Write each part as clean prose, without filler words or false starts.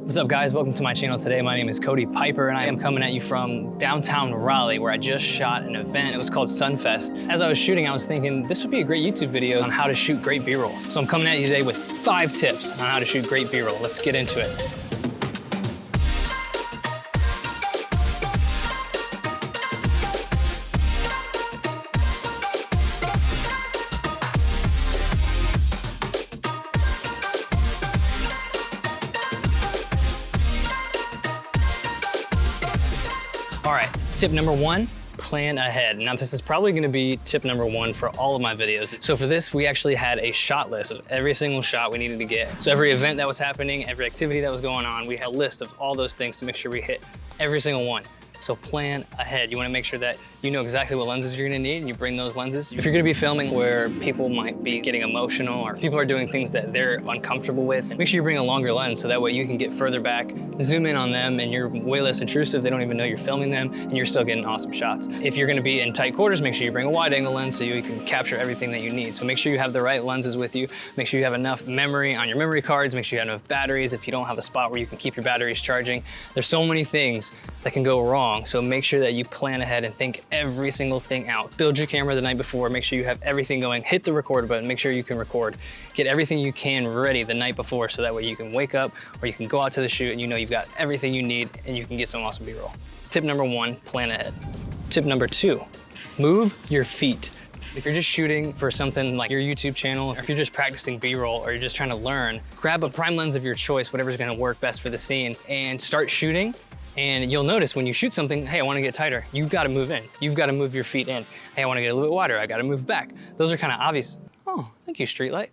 What's up guys, welcome to my channel today. My name is Cody Pyper and I am coming at you from downtown Raleigh where I just shot an event. It was called Sunfest. As I was shooting, I was thinking this would be a great YouTube video on how to shoot great B-rolls. So I'm coming at you today with 5 tips on how to shoot great B-roll. Let's get into it. All right, tip number 1, plan ahead. Now this is probably gonna be tip number 1 for all of my videos. So for this, we actually had a shot list of every single shot we needed to get. So every event that was happening, every activity that was going on, we had a list of all those things to make sure we hit every single one. So plan ahead. You wanna make sure that you know exactly what lenses you're gonna need and you bring those lenses. If you're gonna be filming where people might be getting emotional or people are doing things that they're uncomfortable with, make sure you bring a longer lens so that way you can get further back, zoom in on them, and you're way less intrusive. They don't even know you're filming them and you're still getting awesome shots. If you're gonna be in tight quarters, make sure you bring a wide angle lens so you can capture everything that you need. So make sure you have the right lenses with you. Make sure you have enough memory on your memory cards. Make sure you have enough batteries if you don't have a spot where you can keep your batteries charging. There's so many things that can go wrong. So make sure that you plan ahead and think every single thing out. Build your camera the night before, make sure you have everything going, hit the record button, make sure you can record. Get everything you can ready the night before so that way you can wake up or you can go out to the shoot and you know you've got everything you need and you can get some awesome B-roll. Tip number 1, plan ahead. Tip number 2, move your feet. If you're just shooting for something like your YouTube channel, or if you're just practicing B-roll or you're just trying to learn, grab a prime lens of your choice, whatever's gonna work best for the scene, and start shooting. And you'll notice when you shoot something, hey, I wanna get tighter, you've gotta move in. You've gotta move your feet in. Hey, I wanna get a little bit wider, I gotta move back. Those are kind of obvious. Oh, thank you, Streetlight.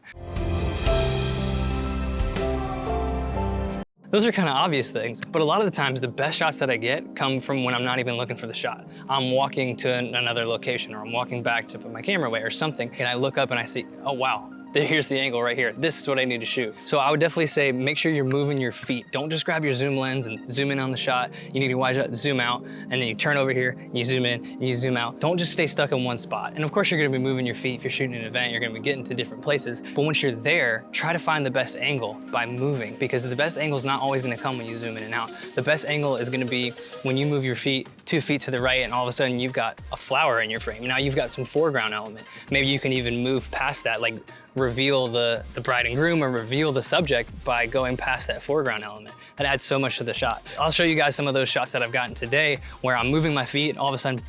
Those are kind of obvious things, but a lot of the times the best shots that I get come from when I'm not even looking for the shot. I'm walking to another location or I'm walking back to put my camera away or something, and I look up and I see, oh wow, here's the angle right here. This is what I need to shoot. So I would definitely say make sure you're moving your feet. Don't just grab your zoom lens and zoom in on the shot. You need to wide shot, zoom out, and then you turn over here, and you zoom in, and you zoom out. Don't just stay stuck in one spot. And of course you're gonna be moving your feet. If you're shooting an event, you're gonna be getting to different places. But once you're there, try to find the best angle by moving, because the best angle is not always gonna come when you zoom in and out. The best angle is gonna be when you move your feet 2 feet to the right and all of a sudden you've got a flower in your frame. Now you've got some foreground element. Maybe you can even move past that, like reveal the bride and groom or reveal the subject by going past that foreground element. That adds so much to the shot. I'll show you guys some of those shots that I've gotten today where I'm moving my feet, all of a sudden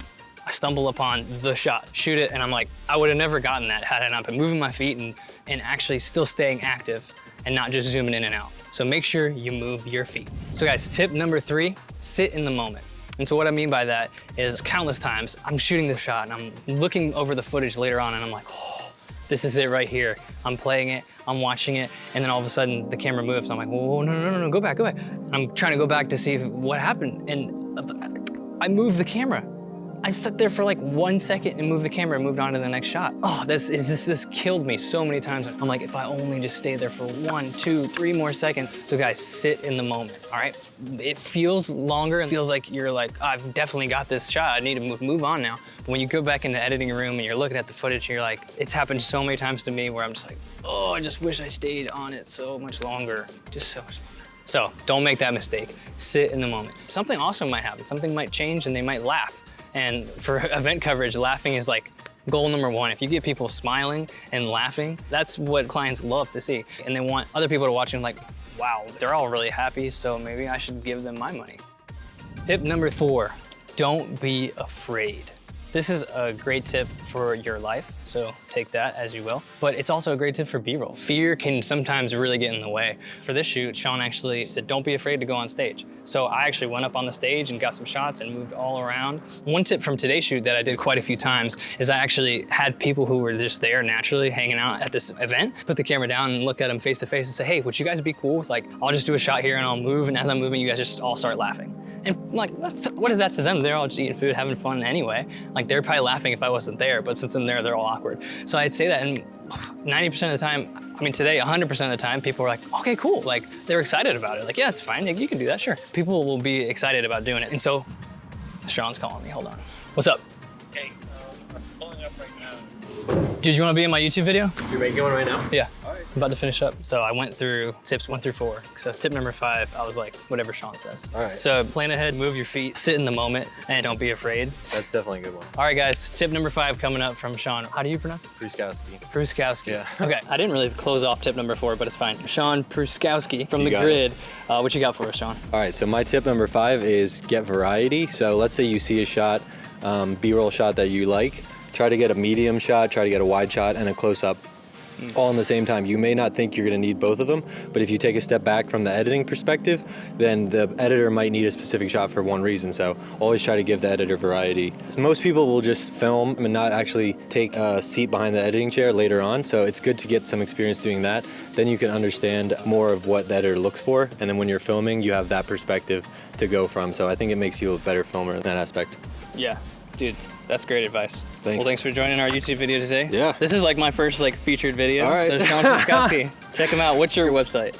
I stumble upon the shot, shoot it, and I'm like, I would have never gotten that had I not been moving my feet and actually still staying active and not just zooming in and out. So make sure you move your feet. So guys, tip number 3, sit in the moment. And so what I mean by that is countless times I'm shooting this shot and I'm looking over the footage later on and I'm like, oh, this is it right here. I'm playing it, I'm watching it, and then all of a sudden the camera moves. I'm like, whoa, no, go back. I'm trying to go back to see what happened, and I moved the camera. I sat there for like 1 second and moved the camera and moved on to the next shot. Oh, this killed me so many times. I'm like, if I only just stayed there for 1, 2, 3 more seconds. So guys, sit in the moment, all right? It feels longer and feels like you're like, oh, I've definitely got this shot. I need to move on now. But when you go back in the editing room and you're looking at the footage, you're like, it's happened so many times to me where I'm just like, oh, I just wish I stayed on it so much longer, just so much longer. So don't make that mistake. Sit in the moment. Something awesome might happen. Something might change and they might laugh. And for event coverage, laughing is like goal number 1. If you get people smiling and laughing, that's what clients love to see. And they want other people to watch and like, wow, they're all really happy, so maybe I should give them my money. Tip number 4, don't be afraid. This is a great tip for your life, so take that as you will. But it's also a great tip for B-roll. Fear can sometimes really get in the way. For this shoot, Sean actually said, don't be afraid to go on stage. So I actually went up on the stage and got some shots and moved all around. One tip from today's shoot that I did quite a few times is I actually had people who were just there naturally hanging out at this event, put the camera down and look at them face to face and say, hey, would you guys be cool with like, I'll just do a shot here and I'll move, and as I'm moving, you guys just all start laughing. And like, what is that to them? They're all just eating food, having fun anyway. Like they're probably laughing if I wasn't there, but since I'm there, they're all awkward. So I'd say that, and 90% of the time, I mean today, 100% of the time, people were like, okay, cool. Like they're excited about it. Like, yeah, it's fine, you can do that, sure. People will be excited about doing it. And so, Sean's calling me, hold on. What's up? Hey, pulling up right now. Dude, you want to be in my YouTube video? You're making one right now? Yeah. All right. I'm about to finish up. So I went through tips 1 through 4. So tip number 5, I was like, whatever Sean says. All right. So plan ahead, move your feet, sit in the moment, and don't be afraid. That's definitely a good one. All right, guys, tip number 5 coming up from Sean. How do you pronounce it? Pruskowski. Pruskowski. Yeah. Okay, I didn't really close off tip number 4, but it's fine. Sean Pruskowski from The Grid. What you got for us, Sean? All right, so my tip number 5 is get variety. So let's say you see a shot, B-roll shot that you like. Try to get a medium shot, try to get a wide shot, and a close-up all in the same time. You may not think you're gonna need both of them, but if you take a step back from the editing perspective, then the editor might need a specific shot for one reason. So always try to give the editor variety. Most people will just film and not actually take a seat behind the editing chair later on. So it's good to get some experience doing that. Then you can understand more of what the editor looks for. And then when you're filming, you have that perspective to go from. So I think it makes you a better filmer in that aspect. Yeah, dude, that's great advice. Thanks. Well, thanks for joining our YouTube video today. Yeah. This is like my first like featured video. All right. So Sean Pruskowski, check him out. What's your website?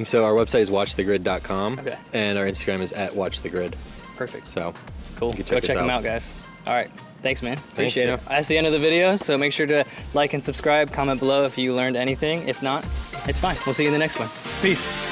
So our website is watchthegrid.com. Okay. And our Instagram is @watchthegrid. Perfect. So Cool. you can Go check check us him out. out, guys. All right. Thanks, man. Appreciate yeah. it. That's the end of the video, so make sure to like and subscribe. Comment below if you learned anything. If not, it's fine. We'll see you in the next one. Peace.